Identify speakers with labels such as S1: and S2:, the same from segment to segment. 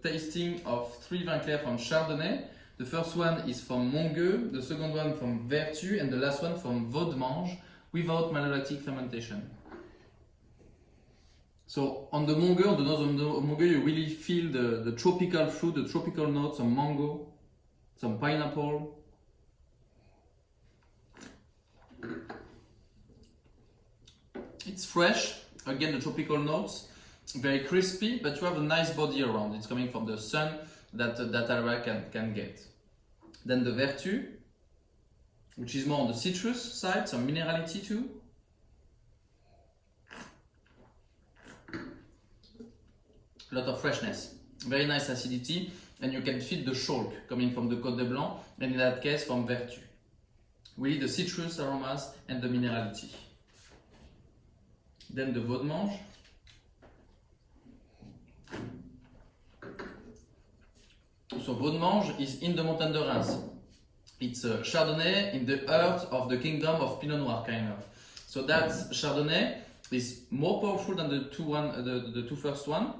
S1: Tasting of 3 vins clairs from Chardonnay. The first one is from Meunier, the second one from Vertu, and the last one from Venerable without malolactic fermentation. So on the Meunier, on the nose of the Meunier, you really feel the tropical fruit, the tropical notes, some mango, some pineapple. It's fresh, again the tropical notes. Very crispy, but you have a nice body around. It's coming from the sun that area can get. Then the Vertu, which is more on the citrus side, some minerality too. A lot of freshness, very nice acidity, and you can feel the chalk coming from the Côte de Blanc, and in that case from Vertu. Really the citrus aromas and the minerality. Then the Venerable. So Venerable is in the Montagne de Reims. It's a Chardonnay in the heart of the kingdom of Pinot Noir, kind of. So that Chardonnay is more powerful than the two first one.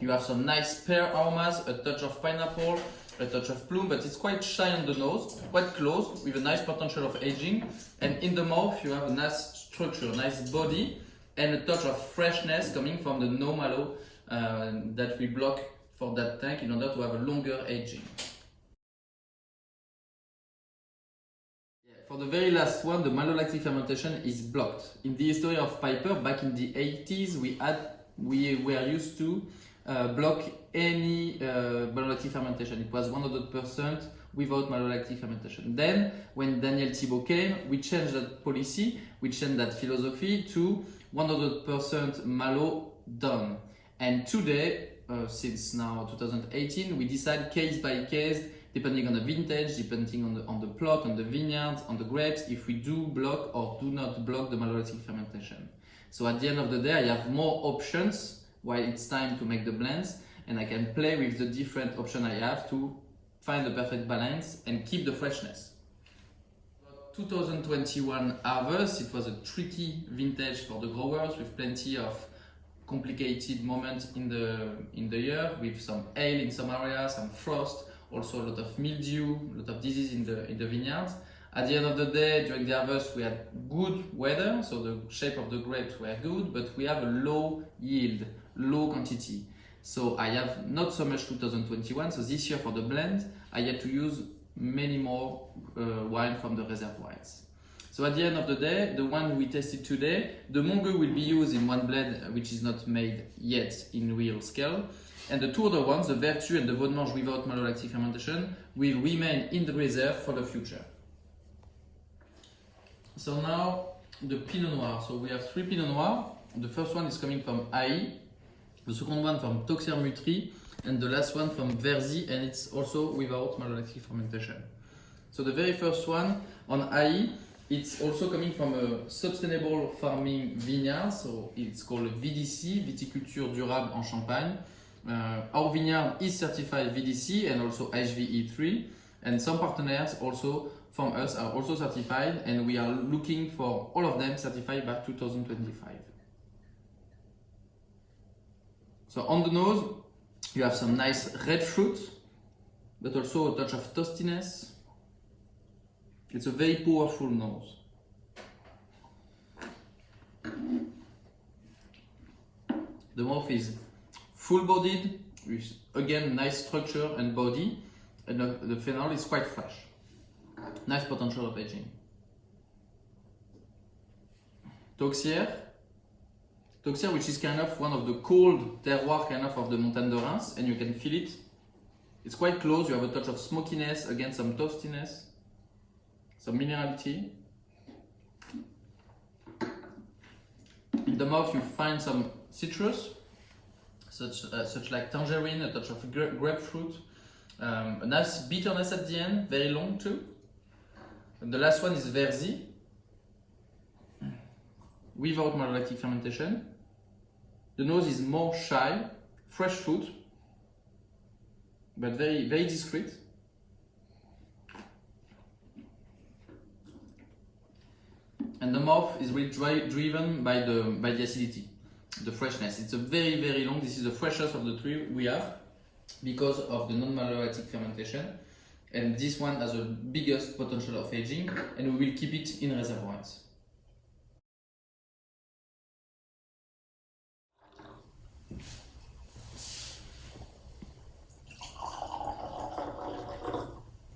S1: You have some nice pear aromas, a touch of pineapple, a touch of plum, but it's quite shy on the nose, quite close, with a nice potential of aging. And in the mouth, you have a nice structure, nice body, and a touch of freshness coming from the No-Malo that we block for that tank in order to have a longer aging. For the very last one, the malolactic fermentation is blocked. In the history of Piper, back in the 80s, we were used to block any malolactic fermentation. It was 100% without malolactic fermentation. Then, when Daniel Thibault came, we changed that policy, we changed that philosophy to 100% malo done. And today, since now 2018, we decide case by case, depending on the vintage, depending on the plot, on the vineyards, on the grapes, if we do block or do not block the malolactic fermentation. So at the end of the day, I have more options while it's time to make the blends, and I can play with the different options I have to find the perfect balance and keep the freshness. 2021 harvest, it was a tricky vintage for the growers with plenty of complicated moments in the year, with some hail in some areas, some frost, also a lot of mildew, a lot of disease in the vineyards. At the end of the day, during the harvest, we had good weather, so the shape of the grapes were good, but we have a low yield, low quantity. So I have not so much 2021, so this year for the blend, I had to use many more wine from the reserve wines. So at the end of the day, the one we tested today, the Meunier will be used in one blend which is not made yet in real scale. And the two other ones, the Vertu and the Venerable without malolactic fermentation, will remain in the reserve for the future. So now the Pinot Noir. So we have 3 Pinot Noir. The first one is coming from Haï, the second one from Toxier-Mutri, and the last one from Verzy, and it's also without malolactic fermentation. So the very first one on Haï, it's also coming from a sustainable farming vineyard, so it's called VDC, Viticulture Durable en Champagne. Our vineyard is certified VDC and also HVE3, and some partners also from us are also certified, and we are looking for all of them certified by 2025. So on the nose, you have some nice red fruit, but also a touch of toastiness. It's a very powerful nose. The mouth is full-bodied, with again nice structure and body, and the phenol is quite fresh. Nice potential of aging. Toxier, which is kind of one of the cold terroir kind of the Montagne de Reims, and you can feel it. It's quite close, you have a touch of smokiness, again some toastiness, some minerality. In the mouth you find some citrus, such like tangerine, a touch of grapefruit, a nice bitterness at the end, very long too. And the last one is Verzy, without malolactic fermentation. The nose is more shy, fresh fruit, but very, very discreet. and the mouth is really driven by the acidity, the freshness. It's a very long. This is the freshest of the three we have because of the non-malolactic fermentation, and this one has the biggest potential of aging, and we will keep it in reserve wines.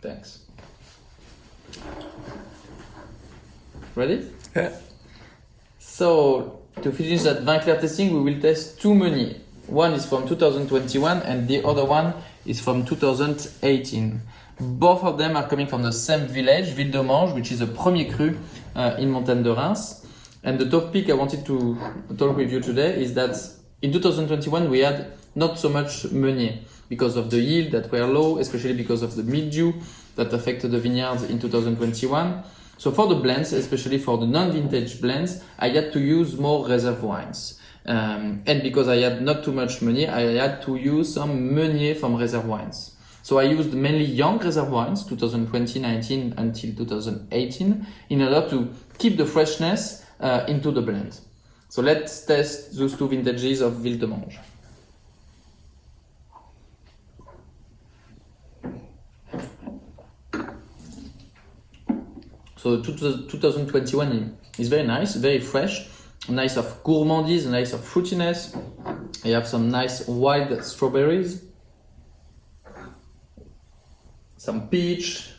S1: Thanks. Ready?
S2: Yeah.
S1: So, to finish that vin clair tasting, we will test two Meunier. One is from 2021 and the other one is from 2018. Both of them are coming from the same village, Ville-de-Mange, which is a premier cru in Montagne de Reims. And the topic I wanted to talk with you today is that in 2021 we had not so much Meunier because of the yield that were low, especially because of the mildew that affected the vineyards in 2021. So for the blends, especially for the non-vintage blends, I had to use more reserve wines. And because I had not too much Meunier, I had to use some Meunier from reserve wines. So I used mainly young reserve wines, 2020-19 until 2018, in order to keep the freshness into the blend. So let's test those two vintages of Ville-de-Mange. So 2021 is very nice, very fresh, nice of gourmandise, nice of fruitiness. I have some nice wild strawberries, some peach,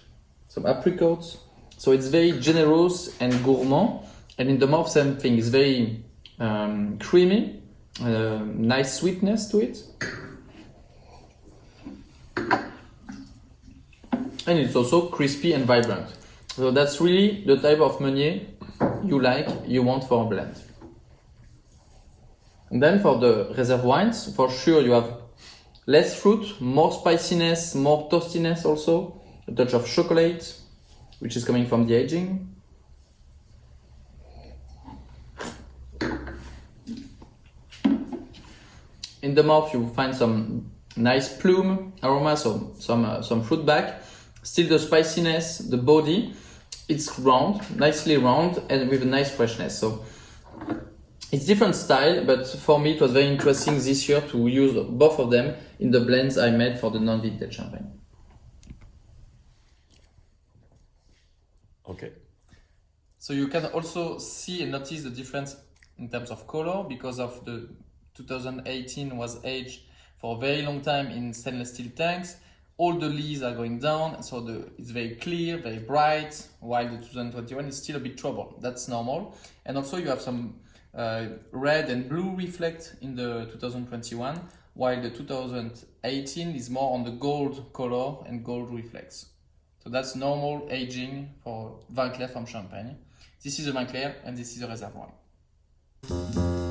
S1: some apricots. So it's very generous and gourmand. And in the mouth, same thing. It's very creamy, nice sweetness to it. And it's also crispy and vibrant. So that's really the type of Meunier you want for a blend. And then for the reserve wines, for sure you have less fruit, more spiciness, more toastiness also, a touch of chocolate, which is coming from the aging. In the mouth you find some nice plume aroma, so some fruit back. Still the spiciness, the body, it's round, nicely round and with a nice freshness. So it's different style, but for me it was very interesting this year to use both of them in the blends I made for the non-vintage champagne.
S2: Okay.
S1: So you can also see and notice the difference in terms of color because of the 2018 was aged for a very long time in stainless steel tanks. All the leaves are going down, so it's very clear, very bright, while the 2021 is still a bit troubled. That's normal. And also you have some red and blue reflect in the 2021, while the 2018 is more on the gold color and gold reflects. So that's normal aging for vin clair from Champagne. This is a vin clair and this is a reserve wine.